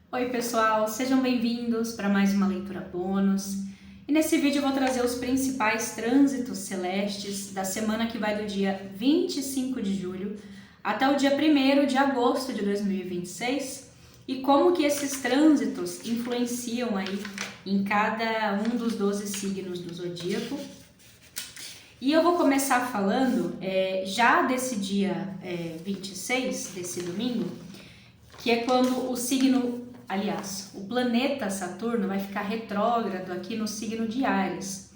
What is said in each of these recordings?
Oi pessoal, sejam bem-vindos para mais uma leitura bônus. E nesse vídeo eu vou trazer os principais trânsitos celestes da semana que vai do dia 25 de julho até o dia 1º de agosto de 2026 e como que esses trânsitos influenciam aí em cada um dos 12 signos do zodíaco. E eu vou começar falando já desse dia 26, desse domingo, que é quando o signo, aliás, o planeta Saturno vai ficar retrógrado aqui no signo de Áries.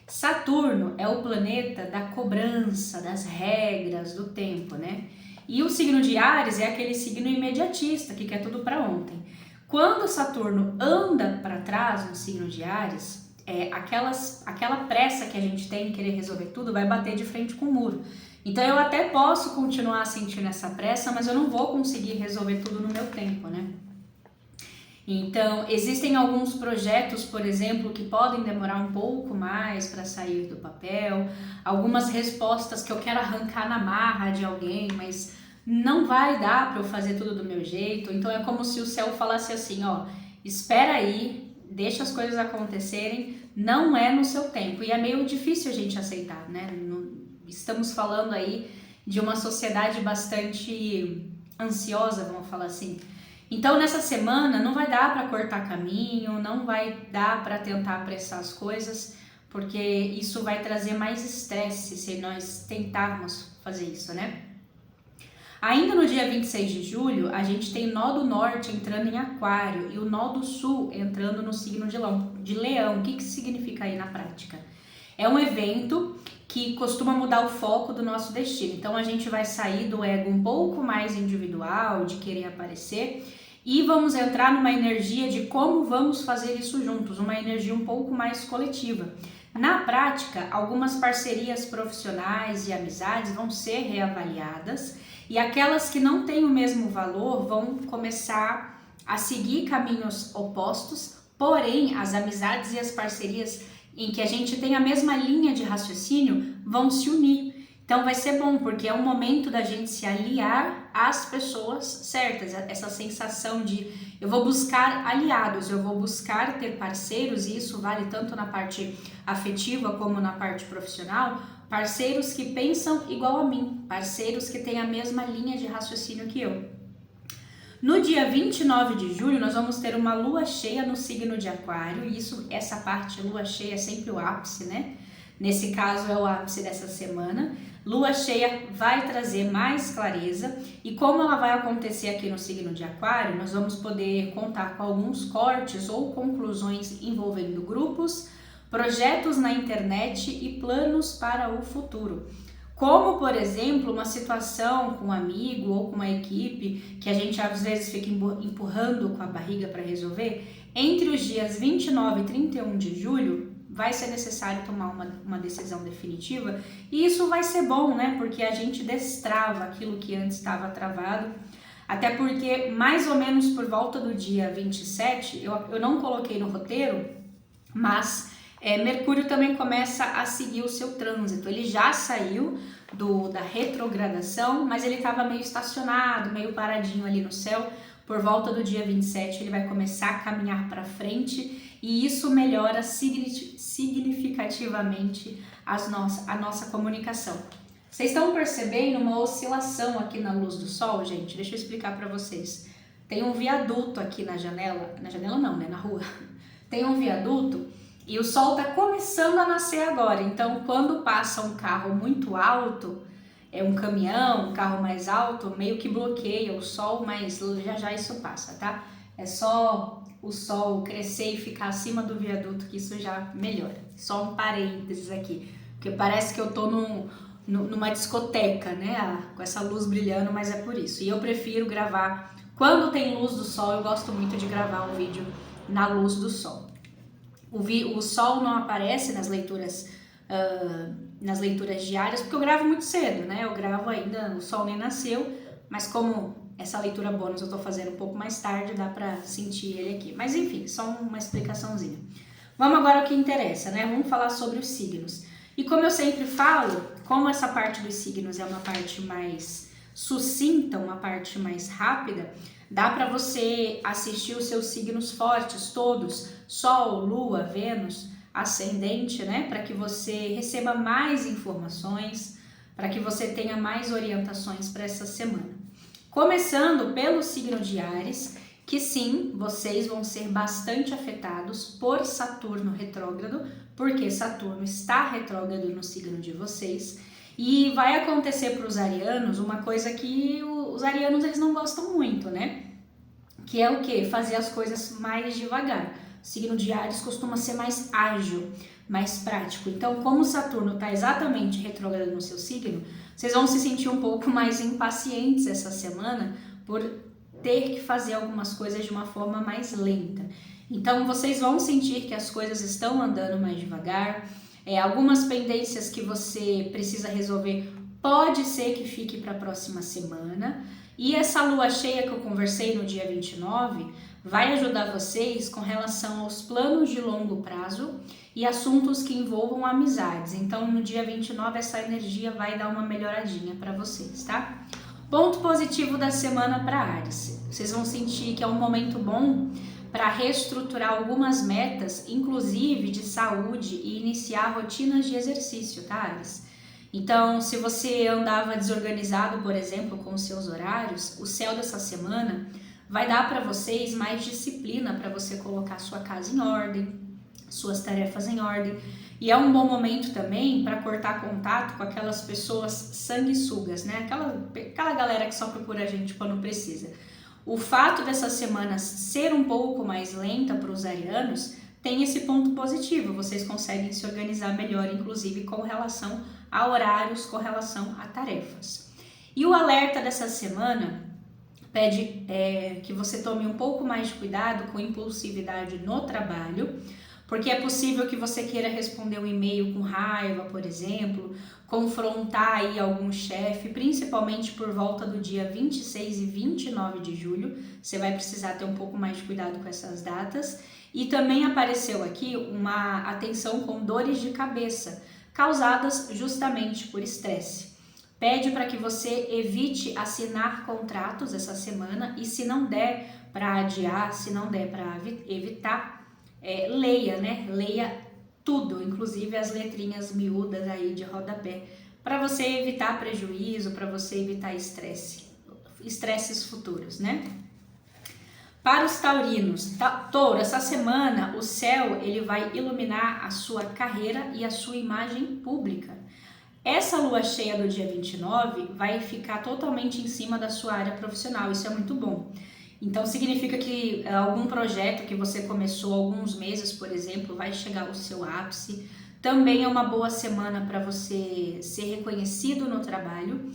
Saturno é o planeta da cobrança, das regras, do tempo, né? E o signo de Áries é aquele signo imediatista, que quer tudo para ontem. Quando Saturno anda para trás no signo de Áries, aquela pressa que a gente tem em querer resolver tudo vai bater de frente com o muro. Então eu até posso continuar sentindo essa pressa, mas eu não vou conseguir resolver tudo no meu tempo, né? Então, existem alguns projetos, por exemplo, que podem demorar um pouco mais para sair do papel, algumas respostas que eu quero arrancar na marra de alguém, mas não vai dar para eu fazer tudo do meu jeito. Então é como se o céu falasse assim, ó, espera aí, deixa as coisas acontecerem, não é no seu tempo. E é meio difícil a gente aceitar, né? Estamos falando aí de uma sociedade bastante ansiosa, vamos falar assim. Então nessa semana não vai dar para cortar caminho, não vai dar para tentar apressar as coisas, porque isso vai trazer mais estresse se nós tentarmos fazer isso, né? Ainda no dia 26 de julho, a gente tem nó do norte entrando em aquário e o nó do sul entrando no signo de leão. O que significa aí na prática? É um evento que costuma mudar o foco do nosso destino. Então a gente vai sair do ego um pouco mais individual, de querer aparecer, e vamos entrar numa energia de como vamos fazer isso juntos, uma energia um pouco mais coletiva. Na prática, algumas parcerias profissionais e amizades vão ser reavaliadas e aquelas que não têm o mesmo valor vão começar a seguir caminhos opostos, porém as amizades e as parcerias em que a gente tem a mesma linha de raciocínio vão se unir. Então vai ser bom, porque é um momento da gente se aliar às pessoas certas, essa sensação de eu vou buscar aliados, eu vou buscar ter parceiros, e isso vale tanto na parte afetiva como na parte profissional, parceiros que pensam igual a mim, parceiros que têm a mesma linha de raciocínio que eu. No dia 29 de julho, nós vamos ter uma lua cheia no signo de Aquário, e essa parte, lua cheia, é sempre o ápice, né? Nesse caso, é o ápice dessa semana. Lua cheia vai trazer mais clareza, e como ela vai acontecer aqui no signo de Aquário, nós vamos poder contar com alguns cortes ou conclusões envolvendo grupos, projetos na internet e planos para o futuro. Como, por exemplo, uma situação com um amigo ou com uma equipe que a gente às vezes fica empurrando com a barriga para resolver, entre os dias 29 e 31 de julho vai ser necessário tomar uma decisão definitiva, e isso vai ser bom, né? Porque a gente destrava aquilo que antes estava travado, até porque mais ou menos por volta do dia 27, eu não coloquei no roteiro, mas Mercúrio também começa a seguir o seu trânsito. Ele já saiu da retrogradação, mas ele estava meio estacionado, meio paradinho ali no céu. Por volta do dia 27 ele vai começar a caminhar para frente, e isso melhora significativamente a nossa comunicação. Vocês estão percebendo uma oscilação aqui na luz do sol, gente? Deixa eu explicar para vocês. Tem um viaduto aqui na janela não, né? Na rua. Tem um viaduto e o sol está começando a nascer agora. Então, quando passa um carro muito alto, um caminhão, um carro mais alto, meio que bloqueia o sol, mas já isso passa, tá? É só o sol crescer e ficar acima do viaduto que isso já melhora. Só um parênteses aqui, porque parece que eu tô numa discoteca, né? Com essa luz brilhando, mas é por isso. E eu prefiro gravar quando tem luz do sol. Eu gosto muito de gravar um vídeo na luz do sol. O sol não aparece nas leituras diárias, porque eu gravo muito cedo, né? Eu gravo ainda, o sol nem nasceu, mas como essa leitura bônus eu tô fazendo um pouco mais tarde, dá pra sentir ele aqui. Mas enfim, só uma explicaçãozinha. Vamos agora ao que interessa, né? Vamos falar sobre os signos. E como eu sempre falo, como essa parte dos signos é uma parte mais sucinta, uma parte mais rápida, Dá para você assistir os seus signos fortes todos, Sol, Lua, Vênus, ascendente, né? Para que você receba mais informações, para que você tenha mais orientações para essa semana. Começando pelo signo de Áries, que sim, vocês vão ser bastante afetados por Saturno retrógrado, porque Saturno está retrógrado no signo de vocês, e vai acontecer para os arianos uma coisa que os arianos eles não gostam muito, né? Que é o quê? Fazer as coisas mais devagar. O signo de Áries costuma ser mais ágil, mais prático. Então, como Saturno está exatamente retrógrado no seu signo, vocês vão se sentir um pouco mais impacientes essa semana por ter que fazer algumas coisas de uma forma mais lenta. Então, vocês vão sentir que as coisas estão andando mais devagar. Algumas pendências que você precisa resolver pode ser que fique para a próxima semana. E essa lua cheia que eu conversei no dia 29 vai ajudar vocês com relação aos planos de longo prazo e assuntos que envolvam amizades. Então, no dia 29, essa energia vai dar uma melhoradinha para vocês, tá? Ponto positivo da semana para Áries. Vocês vão sentir que é um momento bom para reestruturar algumas metas, inclusive de saúde, e iniciar rotinas de exercício, tá, Áries? Então, se você andava desorganizado, por exemplo, com os seus horários, o céu dessa semana vai dar para vocês mais disciplina para você colocar sua casa em ordem, suas tarefas em ordem. E é um bom momento também para cortar contato com aquelas pessoas sanguessugas, né? Aquela galera que só procura a gente quando precisa. O fato dessa semana ser um pouco mais lenta para os arianos tem esse ponto positivo. Vocês conseguem se organizar melhor, inclusive com relação a horários, com relação a tarefas. E o alerta dessa semana pede que você tome um pouco mais de cuidado com impulsividade no trabalho, porque é possível que você queira responder um e-mail com raiva, por exemplo, confrontar aí algum chefe, principalmente por volta do dia 26 e 29 de julho. Você vai precisar ter um pouco mais de cuidado com essas datas. E também apareceu aqui uma atenção com dores de cabeça, causadas justamente por estresse. Pede para que você evite assinar contratos essa semana e, se não der para adiar, se não der para evitar, leia, né? Leia tudo, inclusive as letrinhas miúdas aí de rodapé, para você evitar prejuízo, para você evitar estresses futuros, né? Para os taurinos, Touro, essa semana o céu ele vai iluminar a sua carreira e a sua imagem pública. Essa lua cheia do dia 29 vai ficar totalmente em cima da sua área profissional, isso é muito bom. Então significa que algum projeto que você começou há alguns meses, por exemplo, vai chegar ao seu ápice. Também é uma boa semana para você ser reconhecido no trabalho.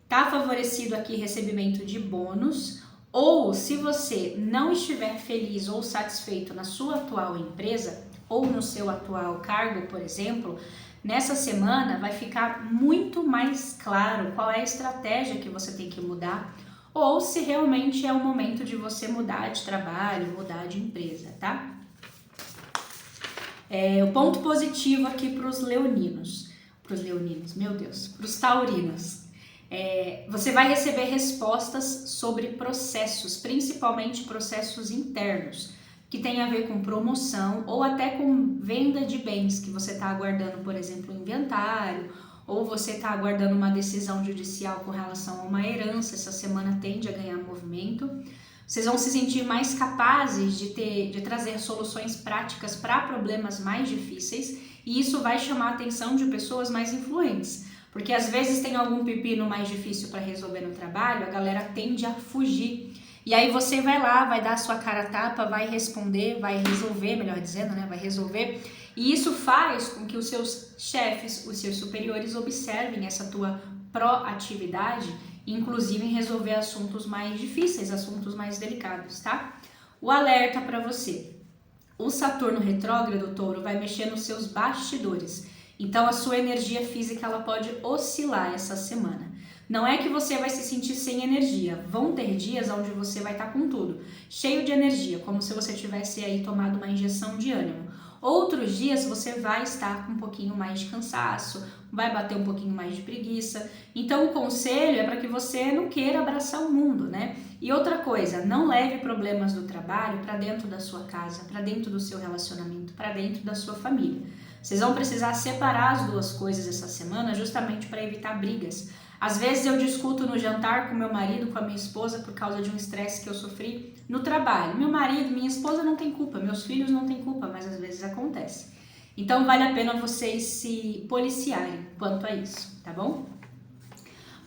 Tá favorecido aqui recebimento de bônus. Ou se você não estiver feliz ou satisfeito na sua atual empresa ou no seu atual cargo, por exemplo, nessa semana vai ficar muito mais claro qual é a estratégia que você tem que mudar, ou se realmente é o momento de você mudar de trabalho, mudar de empresa, tá? O ponto positivo aqui para os leoninos, para os taurinos. Você vai receber respostas sobre processos, principalmente processos internos, que tem a ver com promoção ou até com venda de bens que você está aguardando, por exemplo, inventário, ou você está aguardando uma decisão judicial com relação a uma herança. Essa semana tende a ganhar movimento. Vocês vão se sentir mais capazes de trazer soluções práticas para problemas mais difíceis, e isso vai chamar a atenção de pessoas mais influentes. Porque às vezes tem algum pepino mais difícil para resolver no trabalho, a galera tende a fugir. E aí você vai lá, vai dar a sua cara a tapa, vai responder, vai resolver, melhor dizendo, né? Vai resolver. E isso faz com que os seus chefes, os seus superiores observem essa tua proatividade, inclusive em resolver assuntos mais difíceis, assuntos mais delicados, tá? O alerta para você. O Saturno retrógrado, Touro, vai mexer nos seus bastidores. Então a sua energia física ela pode oscilar essa semana. Não é que você vai se sentir sem energia. Vão ter dias onde você vai estar com tudo, cheio de energia, como se você tivesse aí tomado uma injeção de ânimo. Outros dias você vai estar com um pouquinho mais de cansaço, vai bater um pouquinho mais de preguiça. Então o conselho é para que você não queira abraçar o mundo, né? E outra coisa, não leve problemas do trabalho para dentro da sua casa, para dentro do seu relacionamento, para dentro da sua família. Vocês vão precisar separar as duas coisas essa semana justamente para evitar brigas. Às vezes eu discuto no jantar com meu marido, com a minha esposa, por causa de um estresse que eu sofri no trabalho. Meu marido, minha esposa não tem culpa, meus filhos não têm culpa, mas às vezes acontece. Então vale a pena vocês se policiarem quanto a isso, tá bom?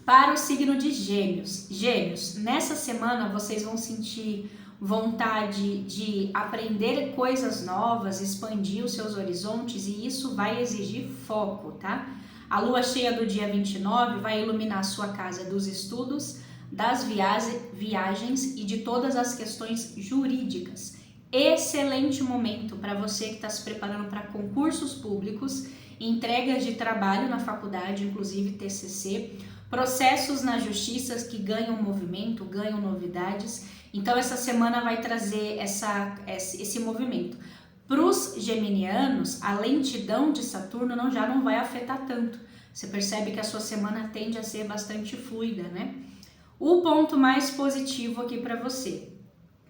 Para o signo de Gêmeos. Gêmeos, nessa semana vocês vão sentir vontade de aprender coisas novas, expandir os seus horizontes e isso vai exigir foco, tá? A lua cheia do dia 29 vai iluminar a sua casa dos estudos, das viagens e de todas as questões jurídicas. Excelente momento para você que está se preparando para concursos públicos, entregas de trabalho na faculdade, inclusive TCC, processos na justiça que ganham movimento, ganham novidades. Então essa semana vai trazer esse movimento. Para os geminianos, a lentidão de Saturno já não vai afetar tanto. Você percebe que a sua semana tende a ser bastante fluida, né? O ponto mais positivo aqui para você.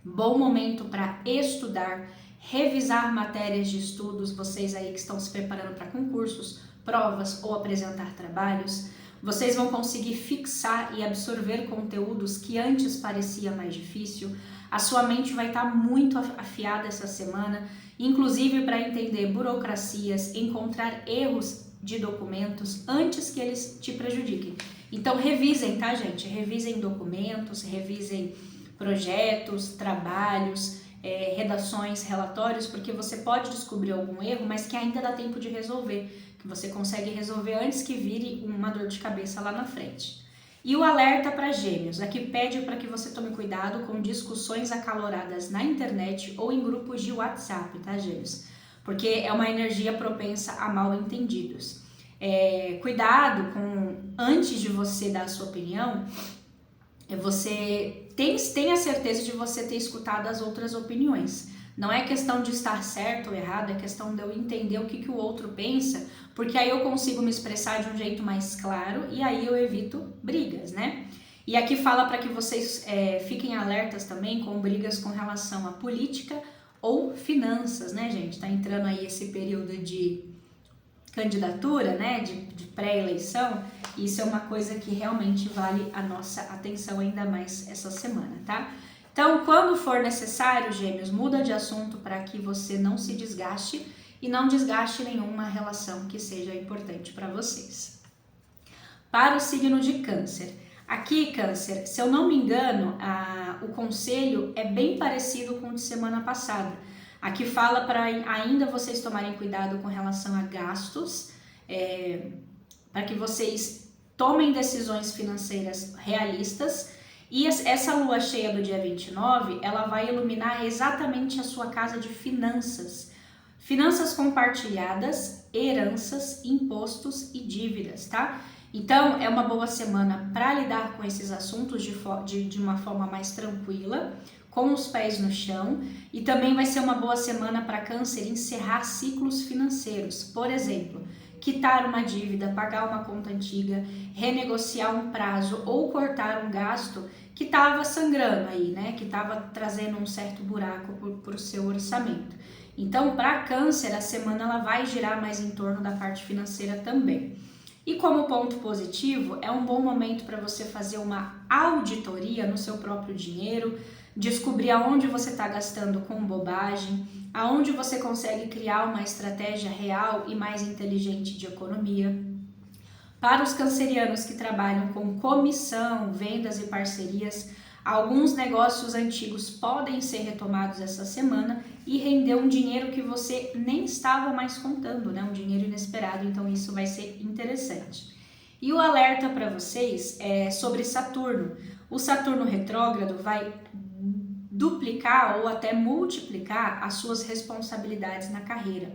Bom momento para estudar, revisar matérias de estudos, vocês aí que estão se preparando para concursos, provas ou apresentar trabalhos. Vocês vão conseguir fixar e absorver conteúdos que antes parecia mais difícil. A sua mente vai estar muito afiada essa semana, inclusive para entender burocracias, encontrar erros de documentos antes que eles te prejudiquem. Então revisem, tá, gente? Revisem documentos, revisem projetos, trabalhos, redações, relatórios, porque você pode descobrir algum erro, mas que ainda dá tempo de resolver, que você consegue resolver antes que vire uma dor de cabeça lá na frente. E o alerta para Gêmeos, aqui pede para que você tome cuidado com discussões acaloradas na internet ou em grupos de WhatsApp, tá, Gêmeos? Porque é uma energia propensa a mal entendidos. Cuidado com, antes de você dar a sua opinião, você tenha certeza de você ter escutado as outras opiniões. Não é questão de estar certo ou errado, é questão de eu entender o que o outro pensa, porque aí eu consigo me expressar de um jeito mais claro e aí eu evito brigas, né? E aqui fala para que vocês fiquem alertas também com brigas com relação à política ou finanças, né, gente? Tá entrando aí esse período de candidatura, né, de pré-eleição, isso é uma coisa que realmente vale a nossa atenção ainda mais essa semana, tá? Então, quando for necessário, Gêmeos, muda de assunto para que você não se desgaste e não desgaste nenhuma relação que seja importante para vocês. Para o signo de Câncer. Aqui, Câncer, se eu não me engano, o conselho é bem parecido com o de semana passada. Aqui fala para ainda vocês tomarem cuidado com relação a gastos, para que vocês tomem decisões financeiras realistas. E essa lua cheia do dia 29, ela vai iluminar exatamente a sua casa de finanças. Finanças compartilhadas, heranças, impostos e dívidas, tá? Então, é uma boa semana para lidar com esses assuntos de uma forma mais tranquila, com os pés no chão, e também vai ser uma boa semana para Câncer encerrar ciclos financeiros. Por exemplo, quitar uma dívida, pagar uma conta antiga, renegociar um prazo ou cortar um gasto que estava sangrando aí, né? Que estava trazendo um certo buraco para o seu orçamento. Então, para Câncer, a semana ela vai girar mais em torno da parte financeira também. E como ponto positivo, é um bom momento para você fazer uma auditoria no seu próprio dinheiro, descobrir aonde você está gastando com bobagem, aonde você consegue criar uma estratégia real e mais inteligente de economia. Para os cancerianos que trabalham com comissão, vendas e parcerias, alguns negócios antigos podem ser retomados essa semana e render um dinheiro que você nem estava mais contando, né? Um dinheiro inesperado, então isso vai ser interessante. E o alerta para vocês é sobre Saturno. O Saturno retrógrado vai duplicar ou até multiplicar as suas responsabilidades na carreira.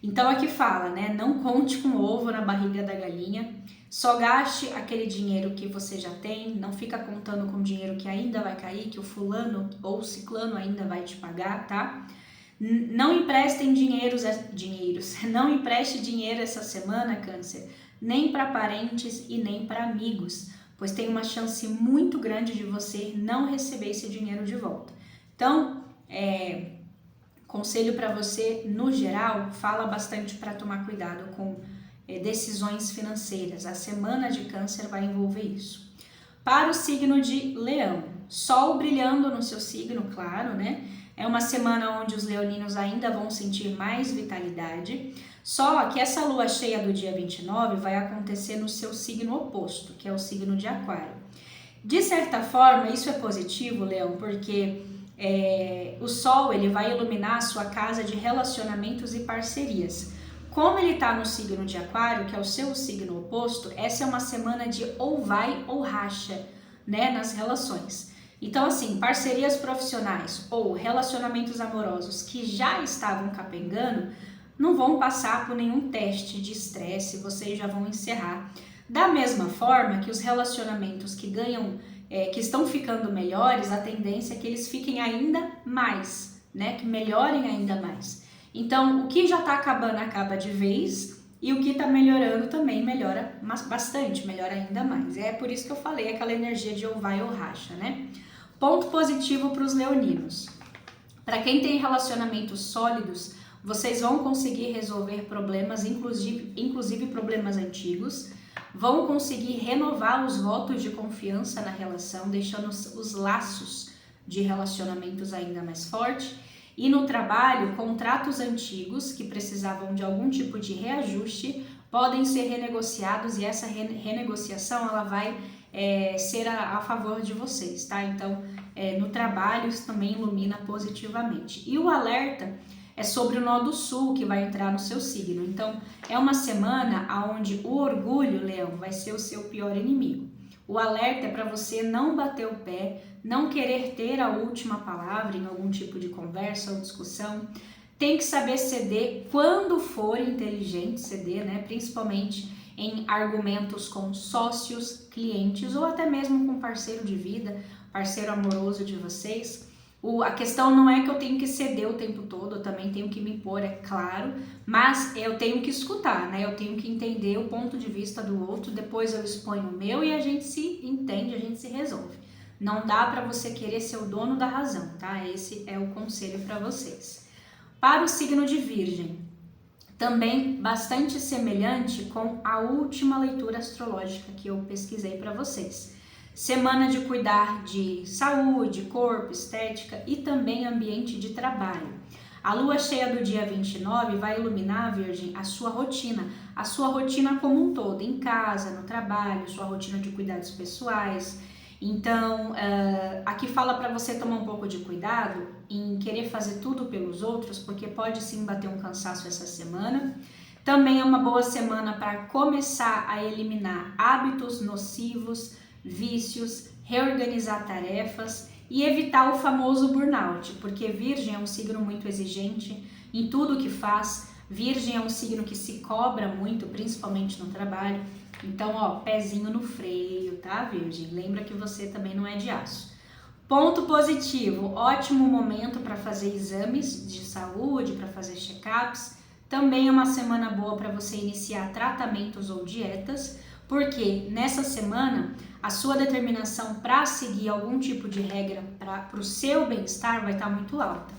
Então aqui fala, né? Não conte com o ovo na barriga da galinha, só gaste aquele dinheiro que você já tem, não fica contando com dinheiro que ainda vai cair, que o fulano ou o ciclano ainda vai te pagar, tá? Não emprestem dinheiros, não empreste dinheiro essa semana, Câncer, nem para parentes e nem para amigos, pois tem uma chance muito grande de você não receber esse dinheiro de volta. Então, conselho para você, no geral, fala bastante para tomar cuidado com decisões financeiras. A semana de Câncer vai envolver isso. Para o signo de Leão, Sol brilhando no seu signo, claro, né? É uma semana onde os leoninos ainda vão sentir mais vitalidade, só que essa lua cheia do dia 29 vai acontecer no seu signo oposto, que é o signo de Aquário. De certa forma, isso é positivo, Leão, porque o Sol ele vai iluminar a sua casa de relacionamentos e parcerias. Como ele está no signo de Aquário, que é o seu signo oposto, essa é uma semana de ou vai ou racha, né, nas relações. Então, assim, parcerias profissionais ou relacionamentos amorosos que já estavam capengando não vão passar por nenhum teste de estresse, vocês já vão encerrar. Da mesma forma que os relacionamentos que que estão ficando melhores, a tendência é que eles fiquem ainda mais, né? Que melhorem ainda mais. Então, o que já está acabando, acaba de vez, e o que está melhorando também melhora bastante, melhora ainda mais. É por isso que eu falei aquela energia de ou vai ou racha, né? Ponto positivo para os leoninos. Para quem tem relacionamentos sólidos, vocês vão conseguir resolver problemas, inclusive problemas antigos, vão conseguir renovar os votos de confiança na relação, deixando os laços de relacionamentos ainda mais fortes. E no trabalho, contratos antigos que precisavam de algum tipo de reajuste podem ser renegociados e essa renegociação ela vai ser a favor de vocês, tá? Então, no trabalho isso também ilumina positivamente. E o alerta é sobre o nó do sul que vai entrar no seu signo. Então, é uma semana onde o orgulho, Leão, vai ser o seu pior inimigo. O alerta é para você não bater o pé, não querer ter a última palavra em algum tipo de conversa ou discussão. Tem que saber ceder quando for inteligente ceder, né? Principalmente em argumentos com sócios, clientes ou até mesmo com parceiro de vida, parceiro amoroso de vocês. A questão não é que eu tenho que ceder o tempo todo, eu também tenho que me impor, é claro, mas eu tenho que escutar, né? Eu tenho que entender o ponto de vista do outro, depois eu exponho o meu e a gente se entende, a gente se resolve. Não dá para você querer ser o dono da razão, tá? Esse é o conselho para vocês. Para o signo de Virgem, também bastante semelhante com a última leitura astrológica que eu pesquisei para vocês. Semana de cuidar de saúde, corpo, estética e também ambiente de trabalho. A lua cheia do dia 29 vai iluminar, Virgem, a sua rotina como um todo, em casa, no trabalho, sua rotina de cuidados pessoais. Então, aqui fala para você tomar um pouco de cuidado em querer fazer tudo pelos outros, porque pode sim bater um cansaço essa semana. Também é uma boa semana para começar a eliminar hábitos nocivos, vícios, reorganizar tarefas e evitar o famoso burnout, porque Virgem é um signo muito exigente em tudo que faz. Virgem é um signo que se cobra muito, principalmente no trabalho. Então, ó, pezinho no freio, tá, Virgem? Lembra que você também não é de aço. Ponto positivo, ótimo momento para fazer exames de saúde, para fazer check-ups. Também é uma semana boa para você iniciar tratamentos ou dietas, porque nessa semana a sua determinação para seguir algum tipo de regra para o seu bem-estar vai estar muito alta.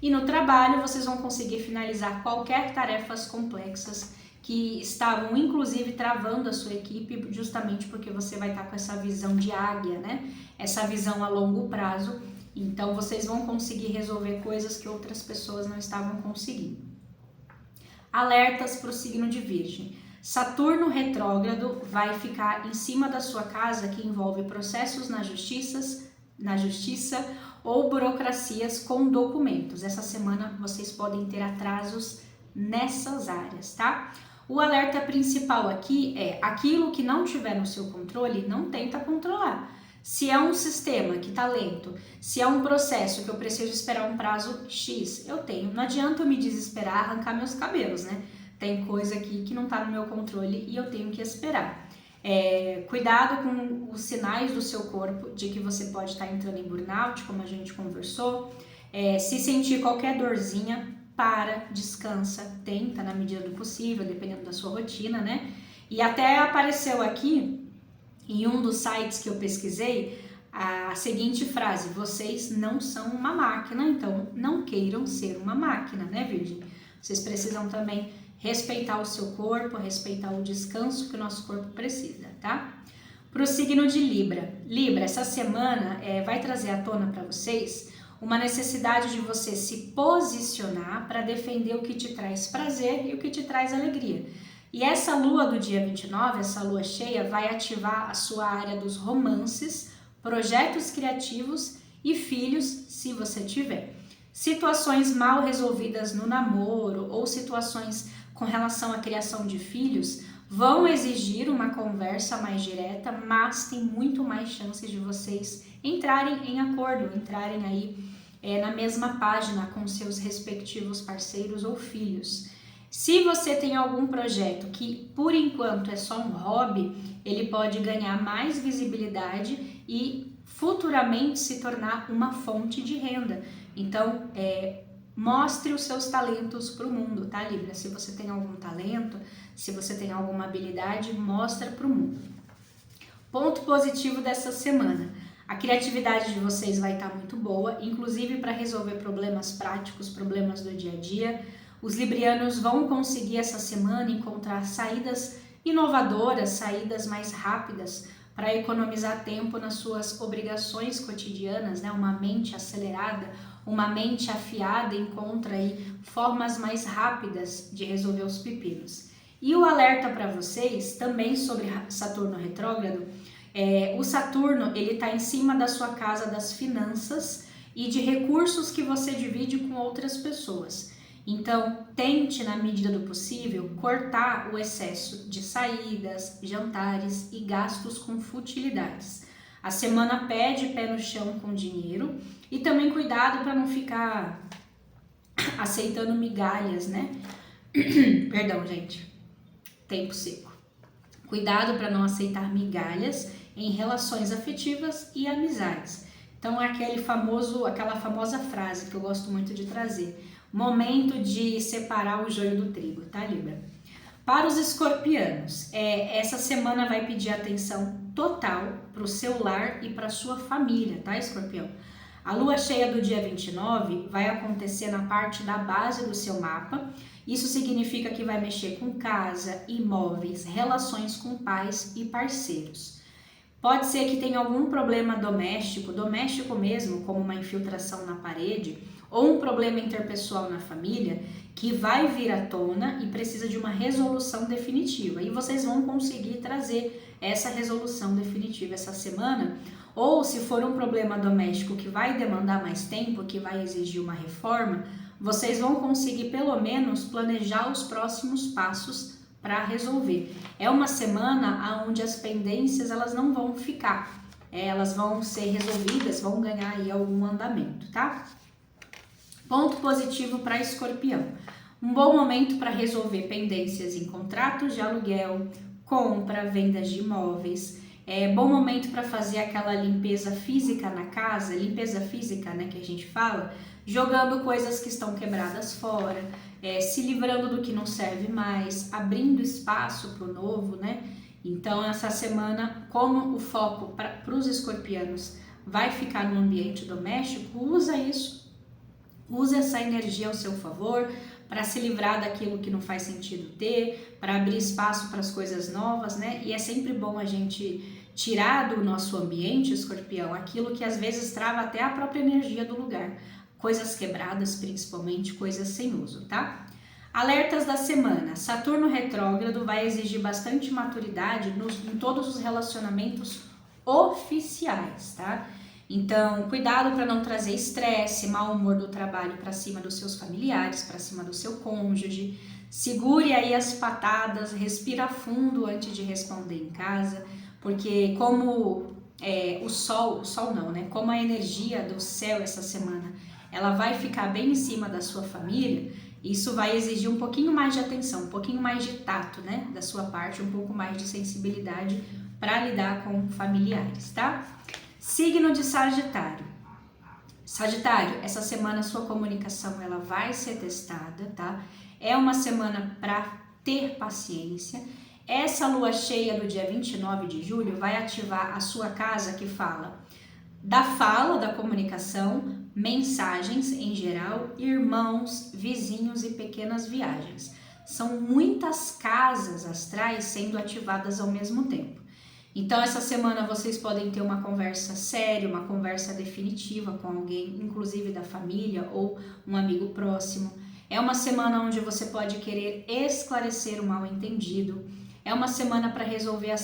E no trabalho vocês vão conseguir finalizar qualquer tarefas complexas que estavam inclusive travando a sua equipe, justamente porque você vai estar com essa visão de águia, né? Essa visão a longo prazo. Então vocês vão conseguir resolver coisas que outras pessoas não estavam conseguindo. Alertas para o signo de Virgem. Saturno retrógrado vai ficar em cima da sua casa, que envolve processos na justiça ou burocracias com documentos. Essa semana vocês podem ter atrasos nessas áreas, tá? O alerta principal aqui é aquilo que não tiver no seu controle, não tenta controlar. Se é um sistema que está lento, se é um processo que eu preciso esperar um prazo X, eu tenho. Não adianta eu me desesperar, arrancar meus cabelos, né? Tem coisa aqui que não está no meu controle e eu tenho que esperar. Cuidado com os sinais do seu corpo de que você pode estar entrando em burnout, como a gente conversou. Se sentir qualquer dorzinha, para, descansa, tenta na medida do possível, dependendo da sua rotina, né? E até apareceu aqui, em um dos sites que eu pesquisei, a seguinte frase: vocês não são uma máquina, então não queiram ser uma máquina, né, Virgem? Vocês precisam também respeitar o seu corpo, respeitar o descanso que o nosso corpo precisa, tá? Para o signo de Libra. Libra, essa semana vai trazer à tona para vocês uma necessidade de você se posicionar para defender o que te traz prazer e o que te traz alegria. E essa lua do dia 29, essa lua cheia, vai ativar a sua área dos romances, projetos criativos e filhos, se você tiver. Situações mal resolvidas no namoro ou situações com relação à criação de filhos vão exigir uma conversa mais direta, mas tem muito mais chances de vocês entrarem em acordo, entrarem aí na mesma página com seus respectivos parceiros ou filhos. Se você tem algum projeto que por enquanto é só um hobby, ele pode ganhar mais visibilidade e futuramente se tornar uma fonte de renda. Então, mostre os seus talentos para o mundo, tá, Libra? Se você tem algum talento, se você tem alguma habilidade, mostra para o mundo. Ponto positivo dessa semana: a criatividade de vocês vai estar muito boa, inclusive para resolver problemas práticos, problemas do dia a dia. Os librianos vão conseguir essa semana encontrar saídas inovadoras, saídas mais rápidas para economizar tempo nas suas obrigações cotidianas, né? Uma mente acelerada, uma mente afiada encontra aí formas mais rápidas de resolver os pepinos. E o alerta para vocês também sobre Saturno retrógrado: o Saturno ele está em cima da sua casa das finanças e de recursos que você divide com outras pessoas. Então, tente, na medida do possível, cortar o excesso de saídas, jantares e gastos com futilidades. A semana pede pé no chão com dinheiro e também cuidado para não ficar aceitando migalhas, né? Perdão, gente. Tempo seco. Cuidado para não aceitar migalhas em relações afetivas e amizades. Então, é aquela famosa frase que eu gosto muito de trazer: momento de separar o joio do trigo, tá, Libra? Para os escorpianos, essa semana vai pedir atenção total para o seu lar e para a sua família, tá, escorpião? A lua cheia do dia 29 vai acontecer na parte da base do seu mapa. Isso significa que vai mexer com casa, imóveis, relações com pais e parceiros. Pode ser que tenha algum problema doméstico mesmo, como uma infiltração na parede, ou um problema interpessoal na família, que vai vir à tona e precisa de uma resolução definitiva. E vocês vão conseguir trazer essa resolução definitiva essa semana. Ou se for um problema doméstico que vai demandar mais tempo, que vai exigir uma reforma, vocês vão conseguir pelo menos planejar os próximos passos para resolver. É uma semana onde as pendências elas não vão ficar, elas vão ser resolvidas, vão ganhar aí algum andamento, tá? Ponto positivo para escorpião: um bom momento para resolver pendências em contratos de aluguel, compra, vendas de imóveis. Bom momento para fazer aquela limpeza física na casa, limpeza física, né, que a gente fala, jogando coisas que estão quebradas fora, se livrando do que não serve mais, abrindo espaço para o novo, né? Então, essa semana, como o foco para os escorpianos vai ficar no ambiente doméstico, usa isso, usa essa energia ao seu favor para se livrar daquilo que não faz sentido ter, para abrir espaço para as coisas novas, né? E é sempre bom a gente tirar do nosso ambiente, escorpião, aquilo que às vezes trava até a própria energia do lugar. Coisas quebradas, principalmente coisas sem uso, tá? Alertas da semana: Saturno retrógrado vai exigir bastante maturidade em todos os relacionamentos oficiais, tá? Então, cuidado para não trazer estresse, mau humor do trabalho para cima dos seus familiares, para cima do seu cônjuge. Segure aí as patadas, respira fundo antes de responder em casa, porque como o sol não, né? Como a energia do céu essa semana ela vai ficar bem em cima da sua família, isso vai exigir um pouquinho mais de atenção, um pouquinho mais de tato, né, da sua parte, um pouco mais de sensibilidade para lidar com familiares, tá? Signo de Sagitário. Sagitário, essa semana a sua comunicação ela vai ser testada, tá? É uma semana para ter paciência. Essa lua cheia do dia 29 de julho vai ativar a sua casa que fala, da comunicação, mensagens em geral, irmãos, vizinhos e pequenas viagens. São muitas casas astrais sendo ativadas ao mesmo tempo. Então, essa semana vocês podem ter uma conversa séria, uma conversa definitiva com alguém, inclusive da família ou um amigo próximo. É uma semana onde você pode querer esclarecer o mal-entendido. É uma semana para resolver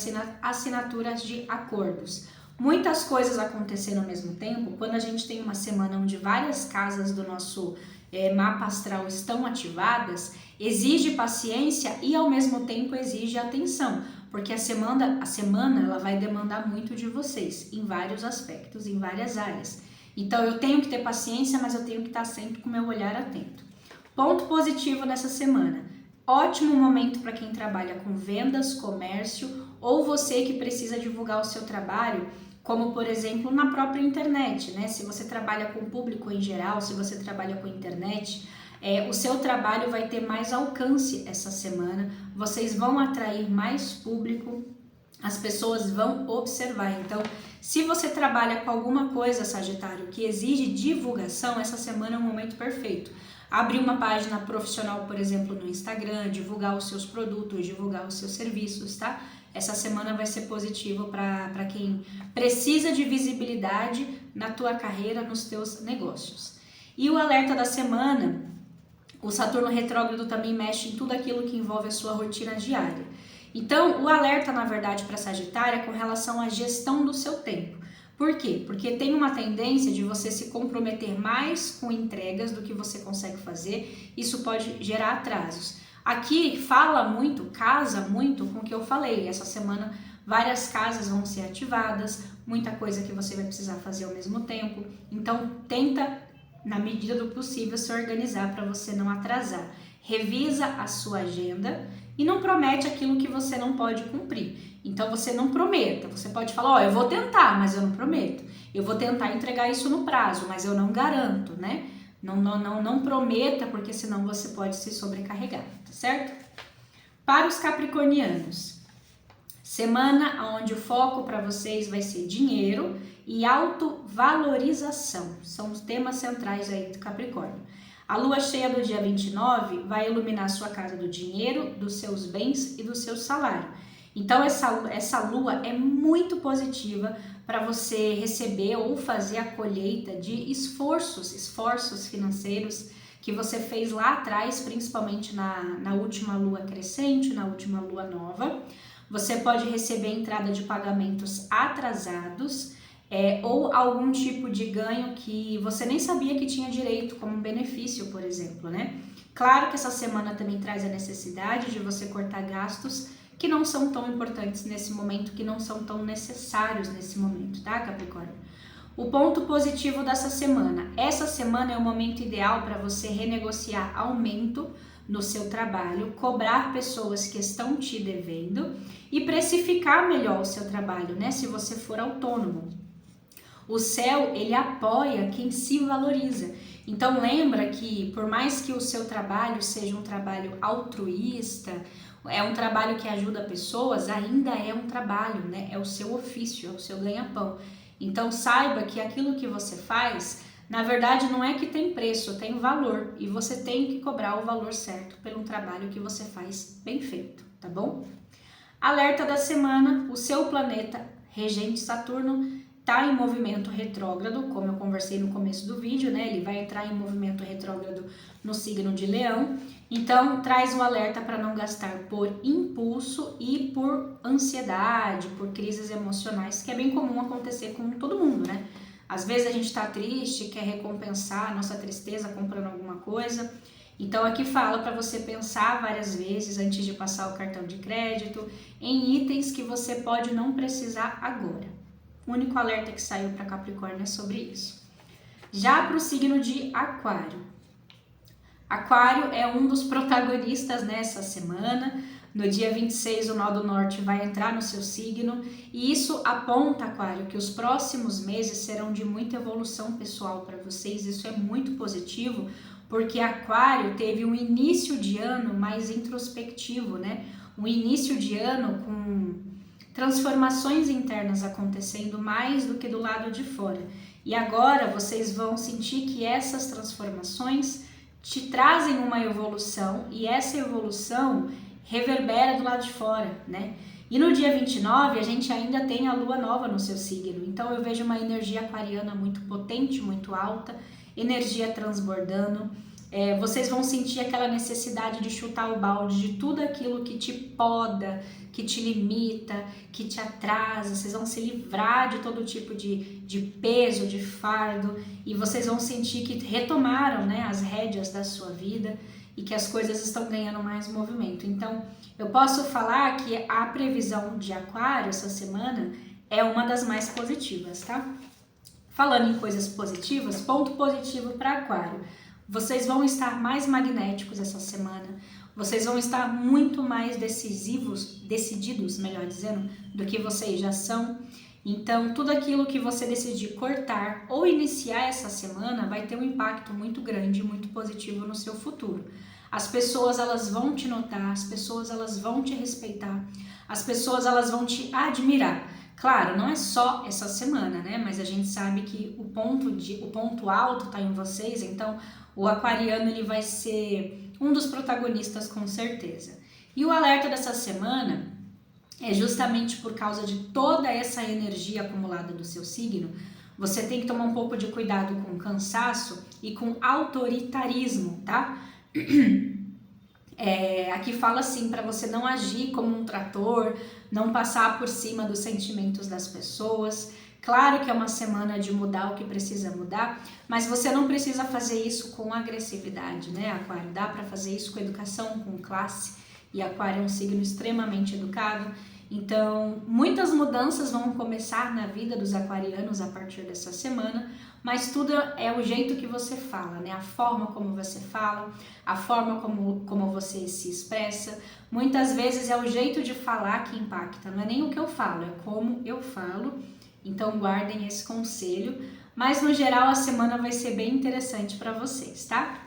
assinaturas de acordos. Muitas coisas aconteceram ao mesmo tempo. Quando a gente tem uma semana onde várias casas do nosso mapa astral estão ativadas, exige paciência e ao mesmo tempo exige atenção. Porque a semana ela vai demandar muito de vocês, em vários aspectos, em várias áreas. Então eu tenho que ter paciência, mas eu tenho que estar sempre com o meu olhar atento. Ponto positivo nessa semana. Ótimo momento para quem trabalha com vendas, comércio ou você que precisa divulgar o seu trabalho, como por exemplo na própria internet, né? Se você trabalha com público em geral, se você trabalha com internet, o seu trabalho vai ter mais alcance essa semana, vocês vão atrair mais público, as pessoas vão observar. Então, se você trabalha com alguma coisa, Sagitário, que exige divulgação, essa semana é o momento perfeito. Abrir uma página profissional, por exemplo, no Instagram, divulgar os seus produtos, divulgar os seus serviços, tá? Essa semana vai ser positivo para quem precisa de visibilidade na tua carreira, nos teus negócios. E o alerta da semana... O Saturno retrógrado também mexe em tudo aquilo que envolve a sua rotina diária. Então, o alerta, na verdade, para Sagitário é com relação à gestão do seu tempo. Por quê? Porque tem uma tendência de você se comprometer mais com entregas do que você consegue fazer. Isso pode gerar atrasos. Aqui fala muito, casa muito com o que eu falei. Essa semana várias casas vão ser ativadas, muita coisa que você vai precisar fazer ao mesmo tempo. Então, tenta, na medida do possível, se organizar para você não atrasar. Revisa a sua agenda e não promete aquilo que você não pode cumprir. Então você não prometa, você pode falar, eu vou tentar, mas eu não prometo. Eu vou tentar entregar isso no prazo, mas eu não garanto, né? Não prometa, porque senão você pode se sobrecarregar, tá certo? Para os capricornianos, semana onde o foco para vocês vai ser dinheiro e autovalorização. São os temas centrais aí do Capricórnio. A lua cheia do dia 29 vai iluminar sua casa do dinheiro, dos seus bens e do seu salário. Então essa lua é muito positiva para você receber ou fazer a colheita de esforços financeiros que você fez lá atrás, principalmente na última lua crescente, na última lua nova. Você pode receber entrada de pagamentos atrasados, ou algum tipo de ganho que você nem sabia que tinha direito, como um benefício, por exemplo, né? Claro que essa semana também traz a necessidade de você cortar gastos que não são tão importantes nesse momento, que não são tão necessários nesse momento, tá, Capricórnio? O ponto positivo dessa semana. Essa semana é o momento ideal para você renegociar aumento no seu trabalho, cobrar pessoas que estão te devendo e precificar melhor o seu trabalho, né? Se você for autônomo. O céu, ele apoia quem se valoriza. Então lembra que por mais que o seu trabalho seja um trabalho altruísta, é um trabalho que ajuda pessoas, ainda é um trabalho, né? É o seu ofício, é o seu ganha-pão. Então saiba que aquilo que você faz, na verdade não é que tem preço, tem valor. E você tem que cobrar o valor certo pelo trabalho que você faz bem feito, tá bom? Alerta da semana, o seu planeta regente Saturno está em movimento retrógrado, como eu conversei no começo do vídeo, né? Ele vai entrar em movimento retrógrado no signo de Leão. Então, traz um alerta para não gastar por impulso e por ansiedade, por crises emocionais, que é bem comum acontecer com todo mundo, né? Às vezes a gente está triste, quer recompensar a nossa tristeza comprando alguma coisa. Então, aqui fala para você pensar várias vezes antes de passar o cartão de crédito em itens que você pode não precisar agora. O único alerta que saiu para Capricórnio é sobre isso. Já para o signo de Aquário. Aquário é um dos protagonistas nessa semana. No dia 26, o nó do norte vai entrar no seu signo e isso aponta, Aquário, que os próximos meses serão de muita evolução pessoal para vocês. Isso é muito positivo, porque Aquário teve um início de ano mais introspectivo, né? Um início de ano com transformações internas acontecendo mais do que do lado de fora. E agora vocês vão sentir que essas transformações te trazem uma evolução e essa evolução reverbera do lado de fora, né? E no dia 29 a gente ainda tem a lua nova no seu signo, então eu vejo uma energia aquariana muito potente, muito alta, energia transbordando. Vocês vão sentir aquela necessidade de chutar o balde de tudo aquilo que te poda, que te limita, que te atrasa. Vocês vão se livrar de todo tipo de peso, de fardo, e vocês vão sentir que retomaram, né, as rédeas da sua vida e que as coisas estão ganhando mais movimento. Então, eu posso falar que a previsão de Aquário essa semana é uma das mais positivas, tá? Falando em coisas positivas, ponto positivo para Aquário. Vocês vão estar mais magnéticos essa semana, vocês vão estar muito mais decididos, melhor dizendo, do que vocês já são. Então, tudo aquilo que você decidir cortar ou iniciar essa semana vai ter um impacto muito grande, muito positivo no seu futuro. As pessoas, elas vão te notar, as pessoas, elas vão te respeitar, as pessoas, elas vão te admirar. Claro, não é só essa semana, né? Mas a gente sabe que o ponto alto está em vocês, então o aquariano ele vai ser um dos protagonistas com certeza. E o alerta dessa semana é justamente por causa de toda essa energia acumulada do seu signo. Você tem que tomar um pouco de cuidado com o cansaço e com autoritarismo, tá? Aqui fala assim, para você não agir como um trator, não passar por cima dos sentimentos das pessoas. Claro que é uma semana de mudar o que precisa mudar, mas você não precisa fazer isso com agressividade, né, Aquário? Dá para fazer isso com educação, com classe, e Aquário é um signo extremamente educado. Então, muitas mudanças vão começar na vida dos aquarianos a partir dessa semana, mas tudo é o jeito que você fala, né? A forma como você fala, a forma como você se expressa. Muitas vezes é o jeito de falar que impacta, não é nem o que eu falo, é como eu falo. Então, guardem esse conselho, mas no geral a semana vai ser bem interessante para vocês, tá?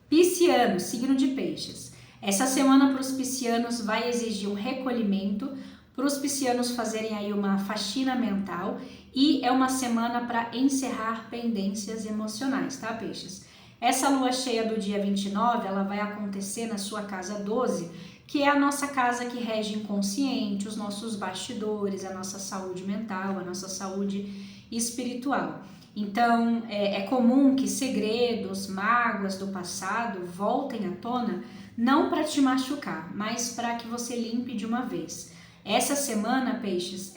Pisciano, signo de peixes. Essa semana para os piscianos vai exigir um recolhimento, para os piscianos fazerem aí uma faxina mental, e é uma semana para encerrar pendências emocionais, tá, peixes? Essa lua cheia do dia 29, ela vai acontecer na sua casa 12, que é a nossa casa que rege inconsciente, os nossos bastidores, a nossa saúde mental, a nossa saúde espiritual. Então, é comum que segredos, mágoas do passado voltem à tona, não para te machucar, mas para que você limpe de uma vez. Essa semana, peixes,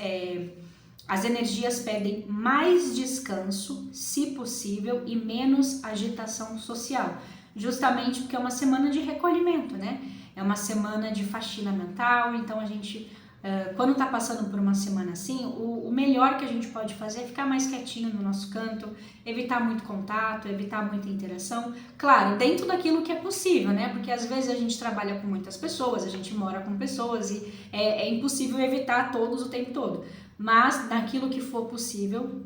as energias pedem mais descanso, se possível, e menos agitação social, justamente porque é uma semana de recolhimento, né? É uma semana de faxina mental, então a gente, quando tá passando por uma semana assim, o melhor que a gente pode fazer é ficar mais quietinho no nosso canto, evitar muito contato, evitar muita interação, claro, dentro daquilo que é possível, né? Porque às vezes a gente trabalha com muitas pessoas, a gente mora com pessoas e é impossível evitar todos o tempo todo, mas naquilo que for possível,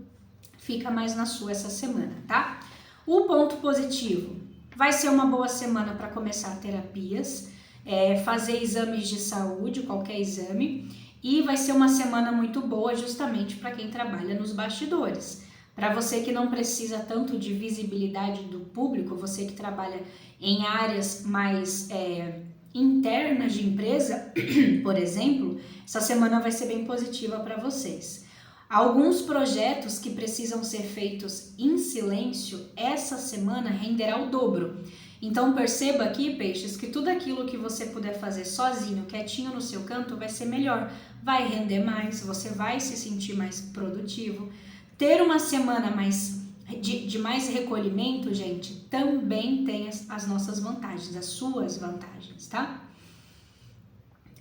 fica mais na sua essa semana, tá? O ponto positivo, vai ser uma boa semana para começar terapias, fazer exames de saúde, qualquer exame, e vai ser uma semana muito boa justamente para quem trabalha nos bastidores. Para você que não precisa tanto de visibilidade do público, você que trabalha em áreas mais internas de empresa, por exemplo, essa semana vai ser bem positiva para vocês. Alguns projetos que precisam ser feitos em silêncio, essa semana renderá o dobro. Então perceba aqui, peixes, que tudo aquilo que você puder fazer sozinho, quietinho no seu canto, vai ser melhor, vai render mais, você vai se sentir mais produtivo. Ter uma semana de mais recolhimento, gente, também tem as nossas vantagens, as suas vantagens, tá?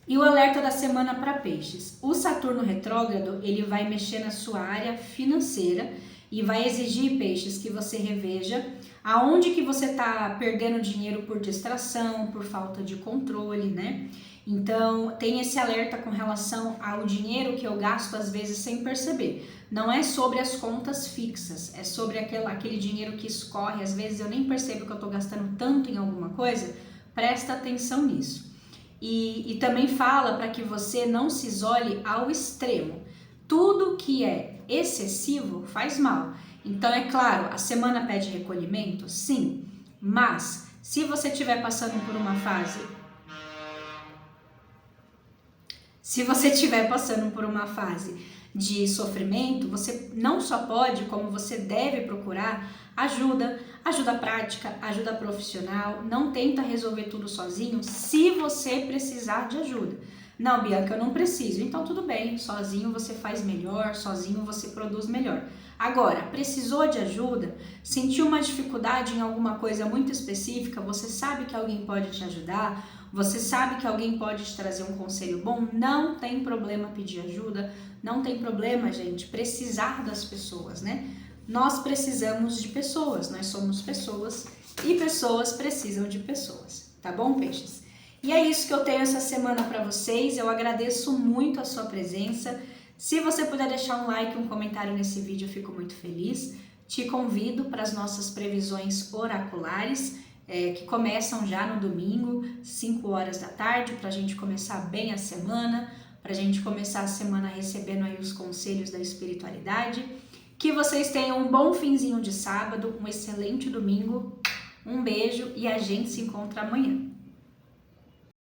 E o alerta da semana para peixes. O Saturno retrógrado, ele vai mexer na sua área financeira e vai exigir, peixes, que você reveja Aonde que você está perdendo dinheiro por distração, por falta de controle, né? Então, tem esse alerta com relação ao dinheiro que eu gasto às vezes sem perceber. Não é sobre as contas fixas, é sobre aquele dinheiro que escorre. Às vezes eu nem percebo que eu estou gastando tanto em alguma coisa. Presta atenção nisso. E também fala para que você não se isole ao extremo. Tudo que é excessivo faz mal. Então, é claro, a semana pede recolhimento? Sim, mas se você estiver passando por uma fase... Se você estiver passando por uma fase de sofrimento, você não só pode, como você deve procurar ajuda prática, ajuda profissional. Não tenta resolver tudo sozinho se você precisar de ajuda. Não, Bianca, eu não preciso. Então tudo bem, sozinho você faz melhor, sozinho você produz melhor. Agora, precisou de ajuda, sentiu uma dificuldade em alguma coisa muito específica, você sabe que alguém pode te ajudar, você sabe que alguém pode te trazer um conselho bom, não tem problema pedir ajuda, não tem problema, gente, precisar das pessoas, né? Nós precisamos de pessoas, nós somos pessoas e pessoas precisam de pessoas, tá bom, peixes? E é isso que eu tenho essa semana para vocês, eu agradeço muito a sua presença. Se você puder deixar um like, um comentário nesse vídeo, eu fico muito feliz. Te convido para as nossas previsões oraculares, que começam já no domingo, 5 horas da tarde, para a gente começar bem a semana, para a gente começar a semana recebendo aí os conselhos da espiritualidade. Que vocês tenham um bom finzinho de sábado, um excelente domingo, um beijo e a gente se encontra amanhã.